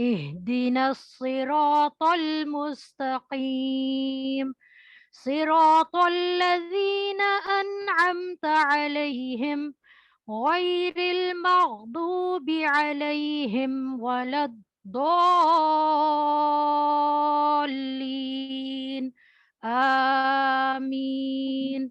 اهدنا الصراط المستقيم صراط الذين أنعمت عليهم غير المغضوب عليهم ولا الضالين آمين.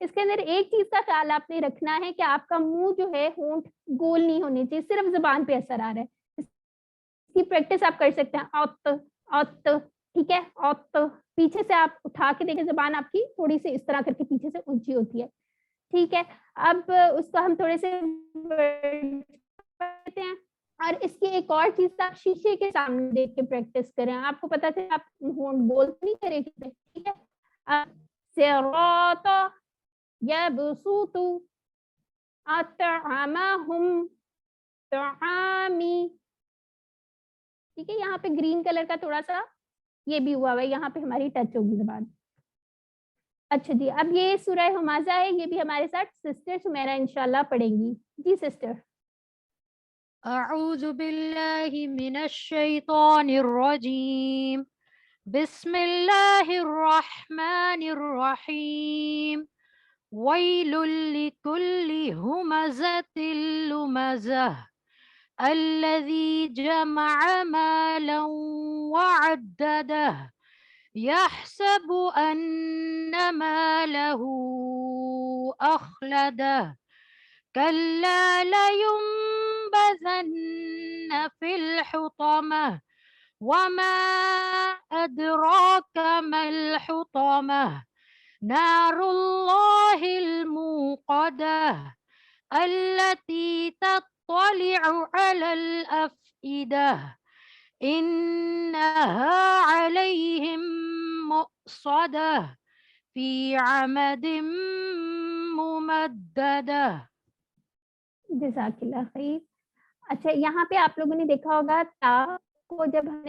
اس کے اندر ایک چیز کا خیال آپ نے رکھنا ہے کہ آپ کا منہ جو ہے ہونٹ گول نہیں ہونے چاہیے, صرف زبان پہ اثر آ رہا ہے. اس کی پریکٹس آپ کر سکتے ہیں, اوت اوت, ٹھیک ہے, اوت, پیچھے سے آپ اٹھا کے دیکھیں, زبان آپ کی تھوڑی سی اس طرح کر کے پیچھے سے اونچی ہوتی ہے, ٹھیک ہے. اب اس کو ہم تھوڑے سے کرتے ہیں. اور اس کی ایک اور چیز آپ شیشے کے سامنے دیکھ کے پریکٹس کریں, آپ کو پتا چلے آپ ہونٹ گول نہیں کرے گی, ٹھیک ہے. صراط یبسط اطعمہم طعامی, ٹھیک ہے. یہاں پہ گرین کلر کا تھوڑا سا یہ بھی ہوا ہے, یہاں پہ ہماری ٹچ ہوگی زبان. اچھا جی, اب یہ سورہ ہمازہ ہے, یہ بھی ہمارے ساتھ سسٹر سمیرہ انشاءاللہ پڑھیں گی. جی سسٹر. اعوذ باللہ من الشیطان الرجیم, بسم اللہ الرحمن الرحیم, ویل لکل ہمزۃ لمزہ الذی جمع مالا وعددہ يحسب أن ماله أخلده كلا لينبذن في الحطمة وما أدراك ما الحطمة نار الله الموقدة التي تطلع على الأفئدة إنها عليهم مؤصدة في عمد ممددة. جزاک اللہ خیر. اچھا, یہاں پہ آپ لوگوں نے دیکھا ہوگا تا کو جب ہم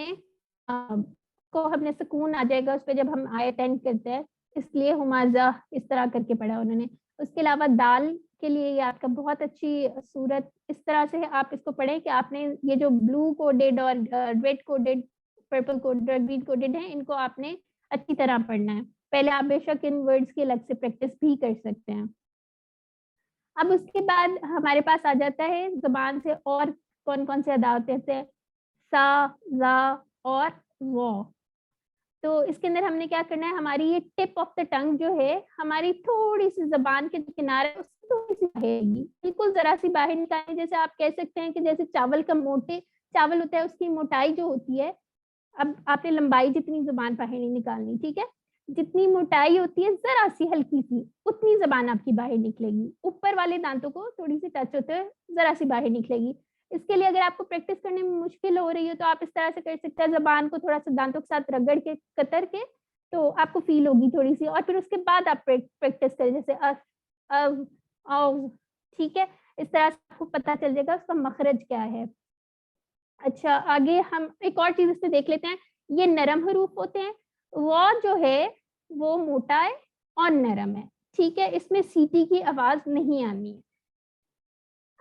نے سکون آ جائے گا اس پہ جب ہم آیت اینڈ کرتے ہیں, اس لیے ہمازہ اس طرح کر کے پڑھا انہوں نے. اس کے علاوہ دال کے لیے یہ آپ کا بہت اچھی صورت اس طرح سے آپ اس کو پڑھیں کہ آپ نے یہ جو بلو کوڈڈ اور ریڈ کوڈڈ, پرپل کوڈڈ اور گرین کوڈڈ ہیں, ان کو آپ نے اچھی طرح پڑھنا ہے. پہلے آپ بے شک ان ورڈز کی الگ سے پریکٹس بھی کر سکتے ہیں. اب اس کے بعد ہمارے پاس آ جاتا ہے زبان سے اور کون کون سے ادا ہوتے ہیں, سا, زا اور وہ. تو اس کے اندر ہم نے کیا کرنا ہے, ہماری یہ ٹپ آف دا ٹنگ جو ہے ہماری تھوڑی سی زبان کے کنارے اس سے تھوڑی سی باہر گی, بالکل ذرا سی باہر نکالیں. جیسے آپ کہہ سکتے ہیں کہ جیسے چاول کا موٹے چاول ہوتا ہے, اس کی موٹائی جو ہوتی ہے, اب آپ نے لمبائی جتنی زبان باہر نہیں نکالنی, ٹھیک ہے, جتنی موٹائی ہوتی ہے ذرا سی ہلکی سی اتنی زبان آپ کی باہر نکلے گی. اوپر والے دانتوں کو تھوڑی سی ٹچ ہوتے ہوئے ذرا سی باہر نکلے گی. اس کے لیے اگر آپ کو پریکٹس کرنے میں مشکل ہو رہی ہے تو آپ اس طرح سے کر سکتے ہیں, زبان کو تھوڑا سا دانتوں کے ساتھ رگڑ کے قطر کے, تو آپ کو فیل ہوگی تھوڑی سی, اور پھر اس کے بعد آپ پریکٹس کریں جیسے اف, او, او, ٹھیک ہے. اس طرح سے آپ کو پتہ چل جائے گا اس کا مخرج کیا ہے. اچھا, آگے ہم ایک اور چیز اس سے دیکھ لیتے ہیں. یہ نرم حروف ہوتے ہیں, وہ جو ہے وہ موٹا ہے اور نرم ہے, ٹھیک ہے, اس میں سیٹی کی آواز نہیں آنی ہے.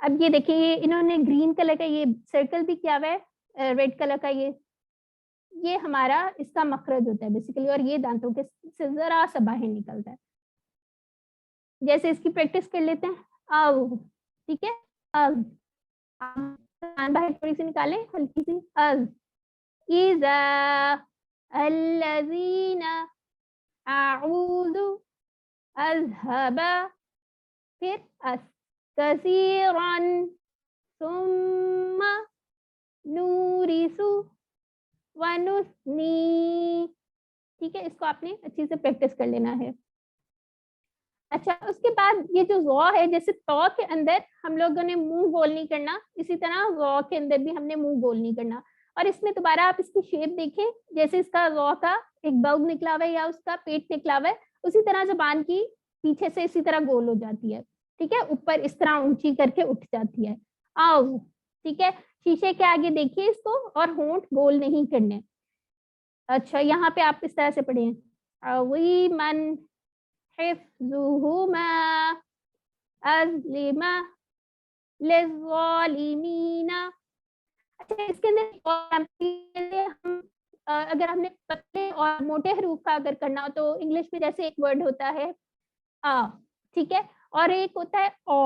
اب یہ دیکھیں, انہوں نے گرین کلر کا یہ سرکل بھی کیا ہوا ہے, ریڈ کلر کا یہ ہمارا اس کا مخرج ہوتا ہے بیسیکلی, اور یہ دانتوں کے سے ذرا سا باہر نکلتا ہے. جیسے اس کی پریکٹس کر لیتے ہیں, او, ٹھیک ہے, اب باہر تھوڑی سی نکالیں ہلکی سی, از, اذا, الذین, اعوذ, اذهب, پھر اس, کثیرا, ثم, نورث, ونثنی, ٹھیک ہے. اس کو آپ نے اچھی سے پریکٹس کر لینا ہے. اچھا, اس کے بعد یہ جو ضو ہے, جیسے تو کے اندر ہم لوگوں نے منہ گول نہیں کرنا, اسی طرح ضو کے اندر بھی ہم نے منہ گول نہیں کرنا. اور اس میں دوبارہ آپ اس کی شیپ دیکھیں, جیسے اس کا ضو کا ایک بلب نکلا ہوا ہے یا اس کا پیٹ نکلا ہوا ہے, اسی طرح زبان کی پیچھے سے اسی طرح گول ہو جاتی ہے, ٹھیک ہے, اوپر اس طرح اونچی کر کے اٹھ جاتی ہے. آؤ, ٹھیک ہے, شیشے کے آگے دیکھیے اس کو, اور ہونٹ گول نہیں کرنے. اچھا, یہاں پہ آپ اس طرح سے پڑھیں, عظیماً, حفظہما, اظلم, للظالمین. اچھا, اس کے اندر ہم اگر ہم نے پتلے اور موٹے حروف کا اگر کرنا ہو تو انگلش میں جیسے ایک ورڈ ہوتا ہے آ, ٹھیک ہے, اور ایک ہوتا ہے او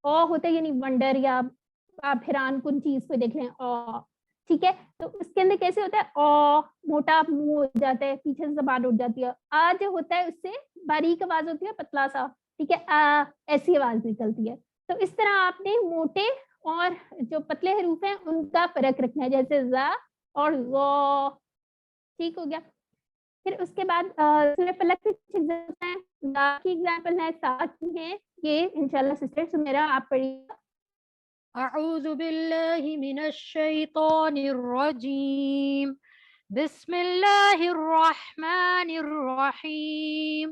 ہوتا ہے یعنی ونڈر, یا آپ حیران کن چیز کو دیکھ لیں, او, ٹھیک ہے. تو اس کے اندر کیسے ہوتا ہے, او موٹا منہ ہو جاتا ہے, پیچھے سے زبان اٹھ جاتی ہے. آ جو ہوتا ہے اس سے باریک آواز ہوتی ہے, پتلا سا, ٹھیک ہے, ایسی آواز نکلتی ہے. تو اس طرح آپ نے موٹے اور جو پتلے حروف ہیں ان کا فرق رکھنا ہے, جیسے زا اور زو. ٹھیک ہو گیا. پھر اس کے بعد سورہ فلق کی کچھ ایگزامپل ہیں, زا کی ایگزامپل ہے, سا کی ہے, یہ انشاءاللہ سسٹر سمیرا آپ پڑھیے. أعوذ بالله من الشيطان الرجيم بسم الله الرحمن الرحيم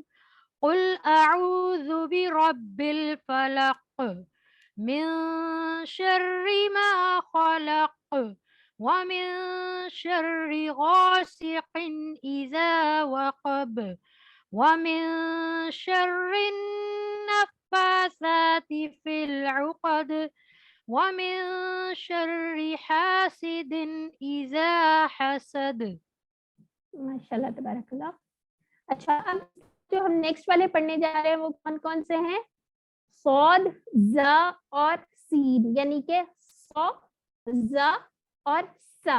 قل أعوذ برب الفلق من شر ما خلق ومن شر غاسق إذا وقب ومن شر النفاثات في العقد ومن شر حاسد إذا حسد. ماشاءاللہ تبارک اللہ. اچھا, اب جو ہم نیکسٹ والے پڑھنے جا رہے ہیں وہ کون کون سے ہیں؟ صاد, زا اور سین, یعنی کہ سو, زا اور سا.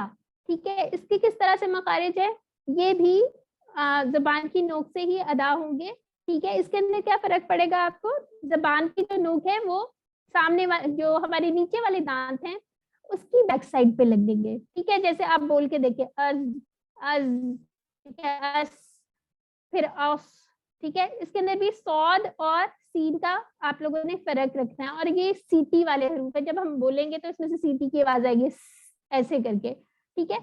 ٹھیک ہے, اس کی کس طرح سے مخارج ہے, یہ بھی زبان کی نوک سے ہی ادا ہوں گے. ٹھیک ہے, اس کے اندر کیا فرق پڑے گا آپ کو, زبان کی جو نوک ہے وہ سامنے جو ہمارے نیچے والے دانت ہیں اس کی بیک سائڈ پہ لگیں گے. ٹھیک ہے, جیسے آپ بول کے دیکھیں از, از, ٹھیک ہے, اس, پھر اوس. ٹھیک ہے, اس کے اندر بھی صاد اور سین کا آپ لوگوں نے فرق رکھنا ہے, اور یہ سیٹی والے حروف ہے, جب ہم بولیں گے تو اس میں سے سیٹی کی آواز آئے گی ایسے کر کے. ٹھیک ہے,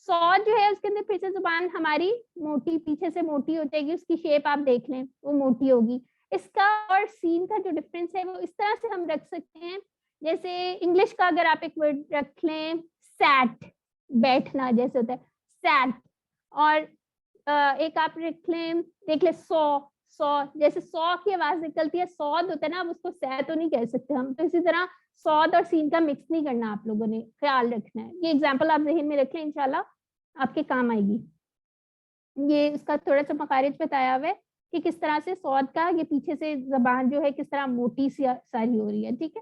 صاد جو ہے اس کے اندر پھر سے زبان ہماری موٹی, پیچھے سے موٹی ہو جائے گی, اس کی شیپ آپ دیکھ لیں وہ موٹی ہوگی. اس کا اور سین کا جو ڈفرینس ہے وہ اس طرح سے ہم رکھ سکتے ہیں, جیسے انگلش کا اگر آپ ایک ورڈ رکھ لیں سیٹ, بیٹھنا جیسے ہوتا ہے سیٹ, اور ایک آپ رکھ لیں, دیکھ لیں سو, سو, جیسے سو کی آواز نکلتی ہے, سود ہوتا ہے نا, اب اس کو سہ تو نہیں کہہ سکتے ہم, تو اسی طرح سود اور سین کا مکس نہیں کرنا, آپ لوگوں نے خیال رکھنا ہے. یہ ایگزامپل آپ ذہن میں رکھ لیں, انشاءاللہ آپ کے کام آئے گی. یہ اس کا تھوڑا سا مخارج بتایا ہوا ہے کہ کس طرح سے سود کا یہ پیچھے سے زبان جو ہے کس طرح موٹی سی ساری ہو رہی ہے. ٹھیک ہے,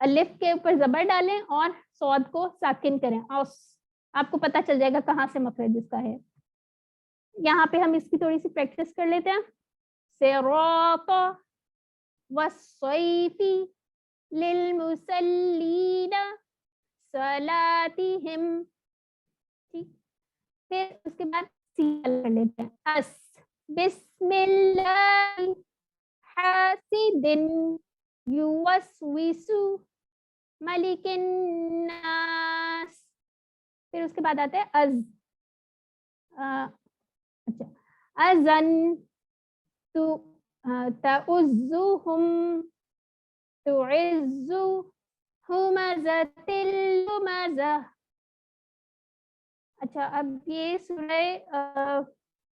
الف کے اوپر زبر ڈالیں اور سود کو ساکن کریں, اوس, آپ کو پتا چل جائے گا کہاں سے مخرج اس کا ہے. یہاں پہ ہم اس کی تھوڑی سی پریکٹس کر لیتے ہیں. صراط والصیف للمصلین صلاتہم. ٹھیک, پھر اس کے بعد سیل کر لیتے ہیں, اس, بسم اللہ حاسد یوسوس ملک الناس. پھر اس کے بعد آتا ہے از, اچھا, ازن تو تعزهم تعز همزة اللمزة. اچھا, اب یہ سورہ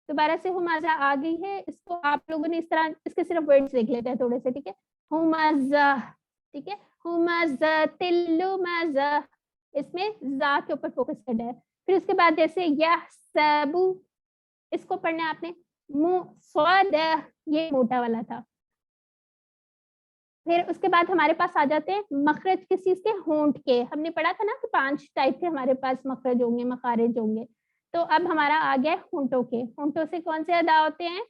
دوبارہ سے ہمازہ آ گئی ہے, اس کو آپ لوگوں نے اس طرح اس کے صرف ورڈز دیکھ لیتے ہیں تھوڑے سے. ٹھیک ہے, ہمازہ, ٹھیک ہے, ہمازہ اللمزہ, اس میں ذا کے اوپر فوکس کرنا ہے. پھر اس کے بعد جیسے یحسبو, اس کو پڑھنا ہے آپ نے مصاد, یہ موٹا والا تھا. پھر اس کے بعد ہمارے پاس آ جاتے ہیں مخرج کس چیز کے, ہونٹ کے. ہم نے پڑھا تھا نا کہ 5 ٹائپ کے ہمارے پاس مخرج ہوں گے, مخارج ہوں گے. تو اب ہمارا آ گیا ہونٹوں کے. ہونٹوں سے کون سے ادا ہوتے ہیں,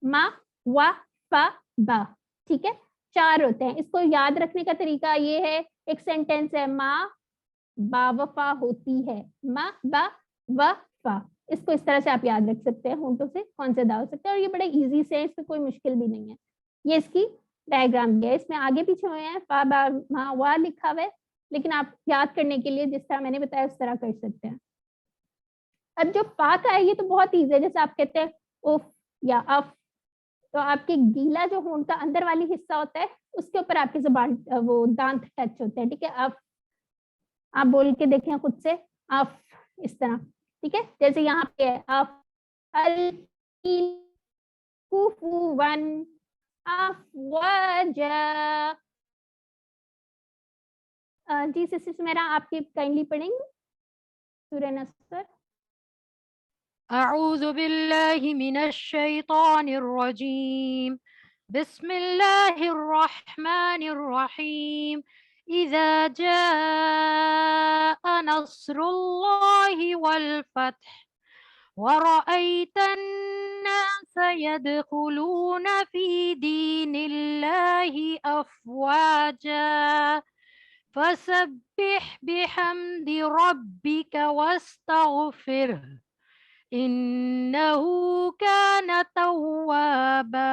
ما, وا, فا, با. ٹھیک ہے, 4 ہوتے ہیں. اس کو یاد رکھنے کا طریقہ یہ ہے, ایک سینٹینس ہے, ما با وفا ہوتی ہے, ما با و فا. اس کو اس طرح سے آپ یاد رکھ سکتے ہیں, ہونٹوں سے کون سے ادا ہو سکتے ہیں, اور یہ بڑے ایزی سے, اس میں کوئی مشکل بھی نہیں ہے. یہ اس کی ڈائیگرام بھی ہے, اس میں آگے پیچھے ہوئے ہیں, فا با ما وا لکھا ہوا ہے, لیکن آپ یاد کرنے کے لیے جس طرح میں نے بتایا اس طرح کر سکتے ہیں. اب جو فا کا ہے یہ تو بہت ایزی ہے, جیسے آپ کہتے ہیں اف یا اف, تو آپ کے گیلا جو ہونٹ کا اندر والی حصہ ہوتا ہے اس کے اوپر آپ کی زبان وہ دانت ٹچ ہوتے ہیں. ٹھیک ہے, اف, آپ بول کے دیکھیں خود سے, اف, اس طرح. ٹھیک ہے, جیسے یہاں پہ اف, کفوان, افواجا. جی سسٹر میرا آپ کی کائنڈلی پڑھیں گے سورہ نصر. أعوذ بالله من الشيطان الرجيم بسم الله الرحمن الرحيم إذا جاء نصر الله والفتح ورأيت الناس سيدخلون في دين الله أفواجا فسبح بحمد ربك واستغفره إنه كان توابا.